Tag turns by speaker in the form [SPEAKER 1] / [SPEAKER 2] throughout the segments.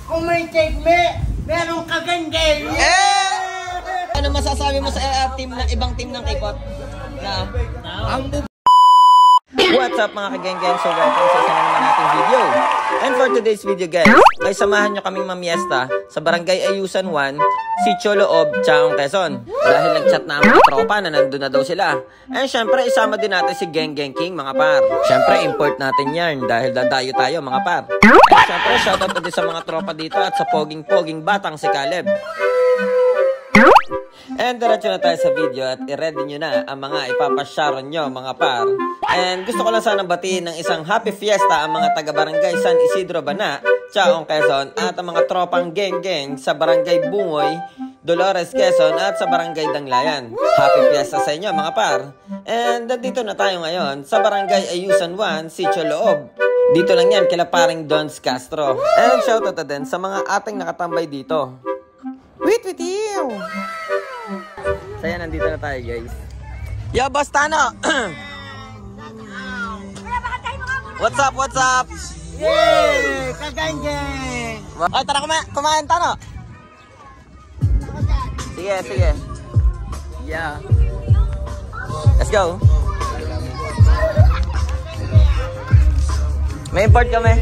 [SPEAKER 1] Kung may take me, merong kagandel.
[SPEAKER 2] Ano masasabi mo sa team ng ibang team ng Kipot? Na ang What's up mga kageng-geng? So welcome sa isa na naman nating video. And for today's video guys, ay samahan nyo kaming mamiesta sa Barangay Ayusan 1, Sitio Loob, Chaong, Quezon. Dahil nag-chat na ang mga tropa na nandun na daw sila. And syempre isama din natin si Geng Geng King mga par. Syempre import natin yan dahil dadayo tayo mga par. And syempre shoutout din sa mga tropa dito at sa poging-poging batang si Caleb. And diretso na tayo sa video at i-ready nyo na ang mga ipapasyaron nyo mga par. And gusto ko lang sanang batiin ng isang happy fiesta ang mga taga-barangay San Isidro Bana, Chaong, Quezon at ang mga tropang geng-geng sa Barangay Bungoy, Dolores, Quezon at sa Barangay Danglayan. Happy fiesta sa inyo mga par. And nandito na tayo ngayon sa Barangay Ayusan 1, Sitio Loob. Dito lang yan kila paring Dons Castro. And shoutout na din sa mga ating nakatambay dito. Wait with you! So yan, nandito na tayo guys. Yo, Boss Tano! What's up, what's up?
[SPEAKER 1] Yay! Kagandel!
[SPEAKER 2] Ay, tara kumain Tano! Sige, sige. Yeah. Let's go. May import kami.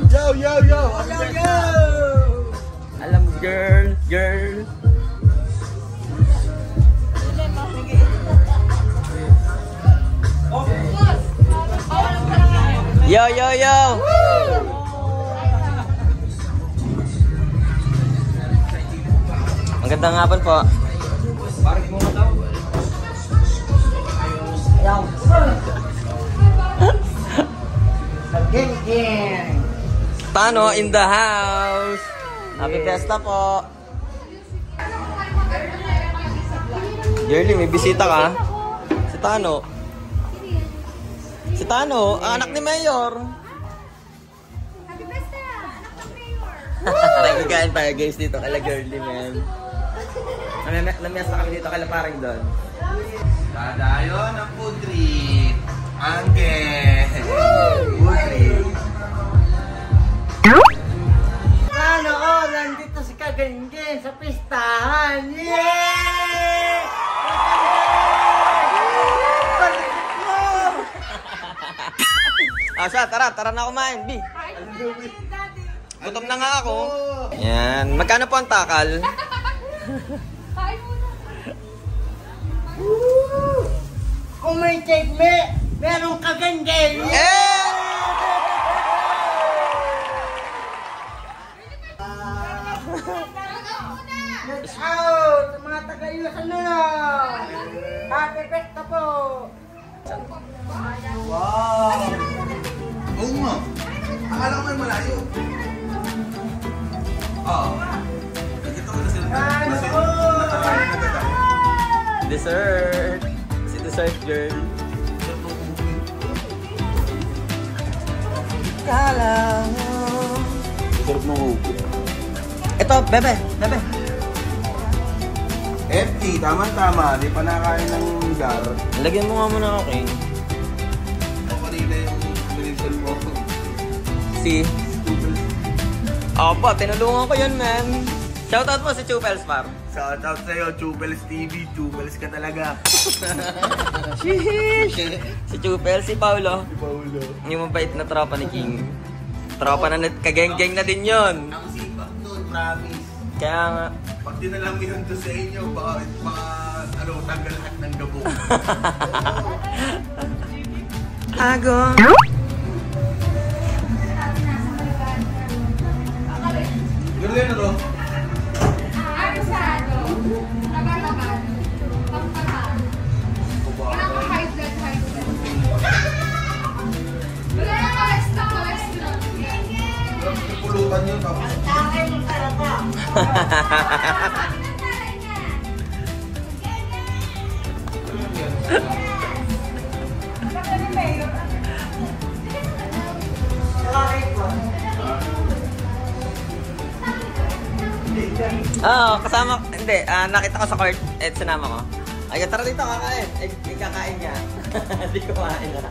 [SPEAKER 1] Yo, yo, yo! Yo, yo!
[SPEAKER 2] Alam mo, girl. Yo, yo, yo! Magandang hapon po.
[SPEAKER 1] Geng-geng!
[SPEAKER 2] Tano in the house! Happy Fiesta po! Girlie, may bisita ka? Si Tano. Si Tano, anak ni Mayor.
[SPEAKER 3] Happy Fiesta! Anak ni Mayor!
[SPEAKER 2] Nagkakain tayo guys dito kala Girlie, man. Namias na kami dito kala parang doon.
[SPEAKER 4] Dadayo ng food trip. Angge. Food trip.
[SPEAKER 1] Ano, oh, nandito si Kagandel sa pistahan. Yay!
[SPEAKER 2] Siya, tara na kumain, B. Gutom na nga ako. Yan, magkano po ang takal?
[SPEAKER 3] Kain muna!
[SPEAKER 1] Kung may take me, merong kagandel. Let's out! Mga taga-Ayusan na! Happy Fiesta po!
[SPEAKER 4] Wow! Oo nga. Akala ko may malayo. Oo. Nakita ko na sila.
[SPEAKER 2] Dessert. Si dessert girl. Kala mo.
[SPEAKER 4] Sarap ng upo.
[SPEAKER 2] Ito, bebe.
[SPEAKER 4] FT, tama-tama. Di pa nakain ng gar.
[SPEAKER 2] Lagyan mo nga muna ako, King.
[SPEAKER 4] O kanina yung minsan mo.
[SPEAKER 2] Si? Opo, tinulungan ko yun, man. Shoutout mo si Chupels, par.
[SPEAKER 4] Shoutout sa'yo, Chupels TV. Chupels ka talaga.
[SPEAKER 2] Si Chupels, si Paulo.
[SPEAKER 4] Si Paulo.
[SPEAKER 2] Yung mabait na tropa ni King. Tropa na kageng-geng na din yun.
[SPEAKER 4] Ang sipak nun, promise.
[SPEAKER 2] Kaya nga.
[SPEAKER 4] Pag dinalang mo yun to sa inyo, baka tanggal lahat ng gabong.
[SPEAKER 2] Agong.
[SPEAKER 4] Gano'n ano?
[SPEAKER 3] Ano sa ano? Tagal-tagal. Pang-tagal. Wala kang high blood. Wala kang cholesterol.
[SPEAKER 4] Pulutan yun, tapos.
[SPEAKER 1] Takay mo talaga!
[SPEAKER 2] Oo, kasama, hindi, nakita ko sa court, sinama ko. Ay, tara dito, kakain. Ay, kakain niya. Hindi kumain na.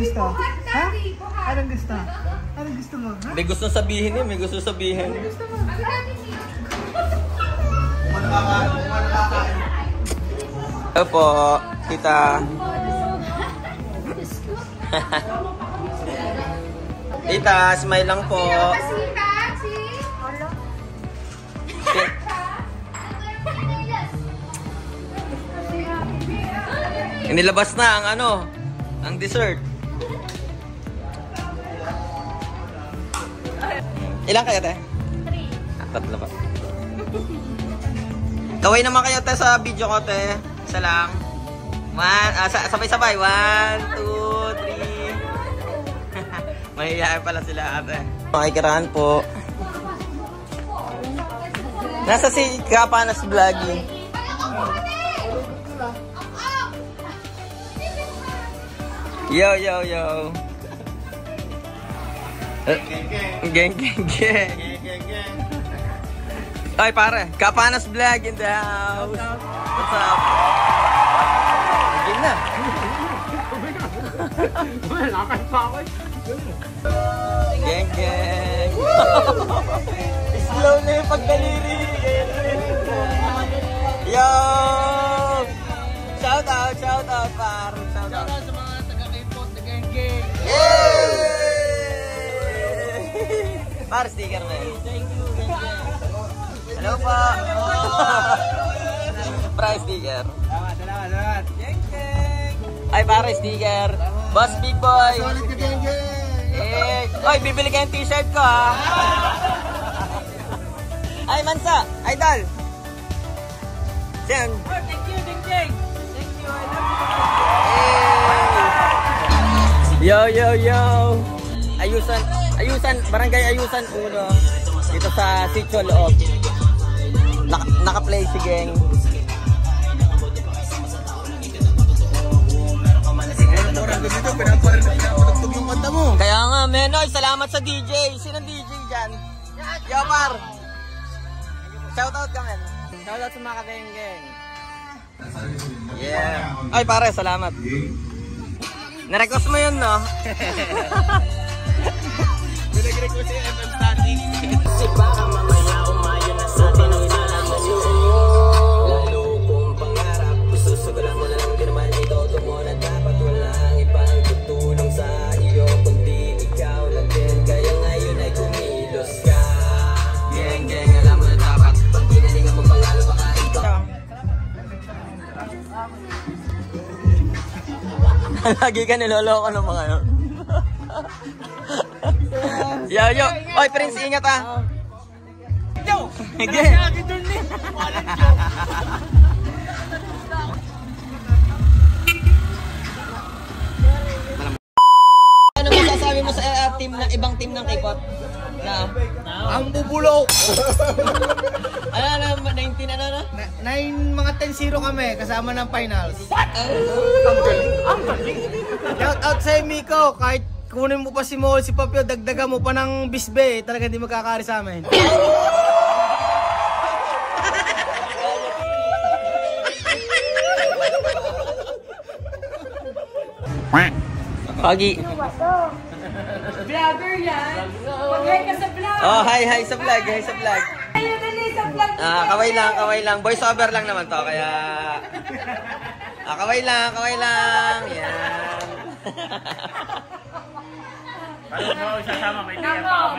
[SPEAKER 1] gusto?
[SPEAKER 3] Buhat,
[SPEAKER 1] Ha?
[SPEAKER 3] Daddy. Buhat.
[SPEAKER 1] Anong gusto? Anong gusto mo? Ha?
[SPEAKER 2] May gusto sabihin eh, may gusto sabihin.
[SPEAKER 3] Gusto mo? Ang Daddy niya.
[SPEAKER 2] Hello po, tita. Tita, smile lang po.
[SPEAKER 3] Pasita, si...
[SPEAKER 2] Inilabas na ang ano, ang dessert. Ilan kayo, te? 3. Tatlo pa. Kaway naman kayo, te, sa video ko, te. Isa lang. Sabay-sabay. 1, 2, 3. Mahihayin pala sila, ate. Makikirahan po. Nasa si Kapanas Vlogging. Yo. Geng. Ay pare, Kapanas Vlog in the house. What's up? Again na.
[SPEAKER 1] Lakad pa ako.
[SPEAKER 2] Geng. Slow na yung pagdaliri. Yo! Shout out, par. Shout out
[SPEAKER 1] sa mga taga-K-pop, taga-geng.
[SPEAKER 2] Yay! Par, sticker na yun. Thank you, hello po. Price sticker.
[SPEAKER 1] Salamat. Geng.
[SPEAKER 2] Ay, pare, sticker. Boss Big Boy.
[SPEAKER 1] Solid ka, geng.
[SPEAKER 2] Oy, bibili ka yung t-shirt ko, ha? Ay, Mansa. Idol. Siyan.
[SPEAKER 1] Oh, thank you, geng. Thank you, I love you.
[SPEAKER 2] Yo. Ayusan, Barangay Ayusan 1. Dito sa Sitio Loob. Naka-play si Geng.
[SPEAKER 4] Dito, pinapatugtog yung kanta mo.
[SPEAKER 2] Kaya nga, Menoy, salamat sa DJ. Sinong DJ dyan? Yo, par. Shoutout ka, men. Shoutout sa mga ka-geng-geng. Yeah. Ay, pare, salamat. Na-request mo yun, no?
[SPEAKER 4] Pinag-request yung FM Static.
[SPEAKER 5] Si baka mamaya umayo na sa atin ang inaalaman mo. Lalo kung pangarap, isusugalan mo na lang din naman itoto mo na dapat walang ibang tutulong sa iyo kundi ikaw lang din. Kaya ngayon ay kumilos ka. Geng, alam mo na dapat pag ginalingan mo pangalo baka ikaw.
[SPEAKER 2] Lagi ka niloloko ng mga yun. Yo. Oy, Prince, ingat, ah. Yo! Again. Ano masasabi mo sa team na ibang team ng K-pop?
[SPEAKER 1] Ang bubulok.
[SPEAKER 2] Ano, 19 ano na?
[SPEAKER 1] 9 mga 10-0 kami kasama ng finals. Ang galing. Shout out sa Miko, kahit kunin mo pa si Mol, si Papio, dagdagan mo pa ng bisbe, talaga hindi magkakari sa amin.
[SPEAKER 2] Pagi.
[SPEAKER 3] Vlogger yan. Mag-hi ka sa vlog.
[SPEAKER 2] Oh, hi sa vlog,
[SPEAKER 3] Ayaw dali sa vlog.
[SPEAKER 2] kaway lang. Voice over lang naman to, kaya... kaway lang. Yan.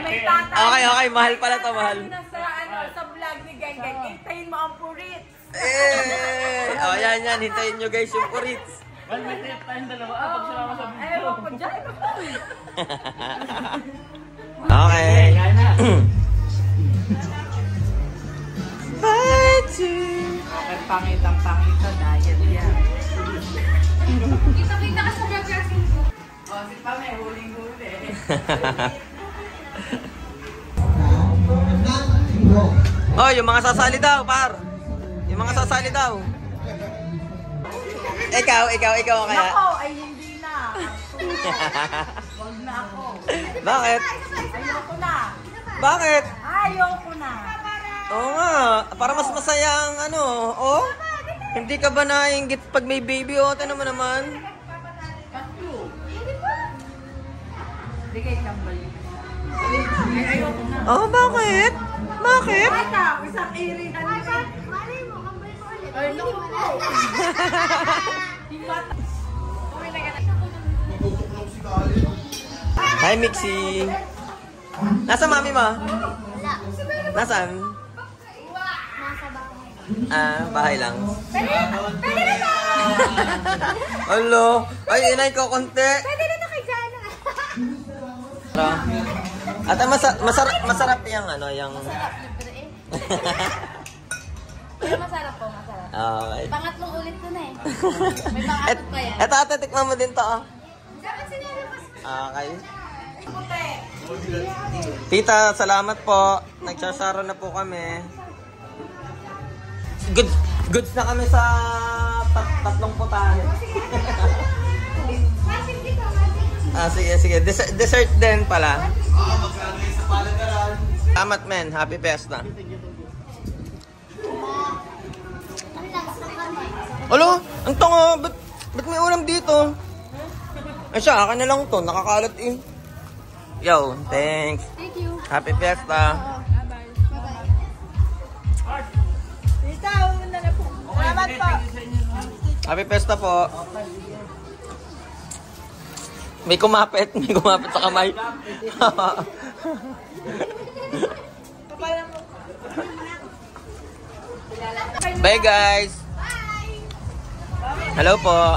[SPEAKER 3] May tata.
[SPEAKER 2] Okay, mahal pala to, mahal.
[SPEAKER 3] Sa vlog ni Geng-Geng, hintayin mo ang purit.
[SPEAKER 2] Oh, yan. Hintayin nyo guys yung purits.
[SPEAKER 3] Ewan ko dyan.
[SPEAKER 2] Okay.
[SPEAKER 1] Pangit dahil yan.
[SPEAKER 3] Kita ka sa vlog kasi.
[SPEAKER 1] Oh, si Pa may huling-huli.
[SPEAKER 2] Oh, yung mga sasali daw, par. Yung mga sasali daw. Ikaw kaya.
[SPEAKER 3] Ako, ay hindi na. Wag na ako.
[SPEAKER 2] Bakit?
[SPEAKER 3] Ayoko na.
[SPEAKER 2] Bakit?
[SPEAKER 3] Ayoko na.
[SPEAKER 2] Oo nga, para mas masaya ang ano, oh? Hindi ka ba naiinggit pag may baby, oh? Tignan mo naman.
[SPEAKER 3] Hindi kayo tambal.
[SPEAKER 2] Oh, bakit? Bakit?
[SPEAKER 3] Ata, isang area.
[SPEAKER 6] Malay mo, kambal mo ulit.
[SPEAKER 3] Ay, naku po.
[SPEAKER 4] Mapupuklong si Kali.
[SPEAKER 2] Hi, Mixie. Nasa mami mo?
[SPEAKER 6] Wala.
[SPEAKER 2] Nasaan?
[SPEAKER 6] Nasa bahay.
[SPEAKER 2] Ah, bahay lang.
[SPEAKER 6] Pwede na to!
[SPEAKER 2] Hello. Ay, inay ko konti.
[SPEAKER 6] Pwede na to kay Jana.
[SPEAKER 2] At masarap yung ano, yung...
[SPEAKER 6] Pero masarap po, masarap.
[SPEAKER 2] Okay.
[SPEAKER 6] Pangatlong ulit ko na eh. May pangatlo pa yan.
[SPEAKER 2] Eto, ate, tikman mo din to, oh.
[SPEAKER 6] Dapat sinabi mas
[SPEAKER 2] Okay. Tita, salamat po. Nagsasaro na po kami. Goods na kami sa tatlong putahe.
[SPEAKER 6] Masin dito, masin.
[SPEAKER 2] Ah, sige. Dessert din pala.
[SPEAKER 4] Maglalagay sa palagaran.
[SPEAKER 2] Salamat, men. Happy Fiesta.
[SPEAKER 6] Ang lakas ng kamay.
[SPEAKER 2] Alo, ang tongo. Ba't may ulam dito? Ay siya, akin na lang to. Nakakalat eh. Yo, thanks.
[SPEAKER 6] Thank you.
[SPEAKER 2] Happy Fiesta.
[SPEAKER 3] Tita, una na po. Salamat po.
[SPEAKER 2] Happy Fiesta po. May kumapit sa kamay. Bye guys. Hello po.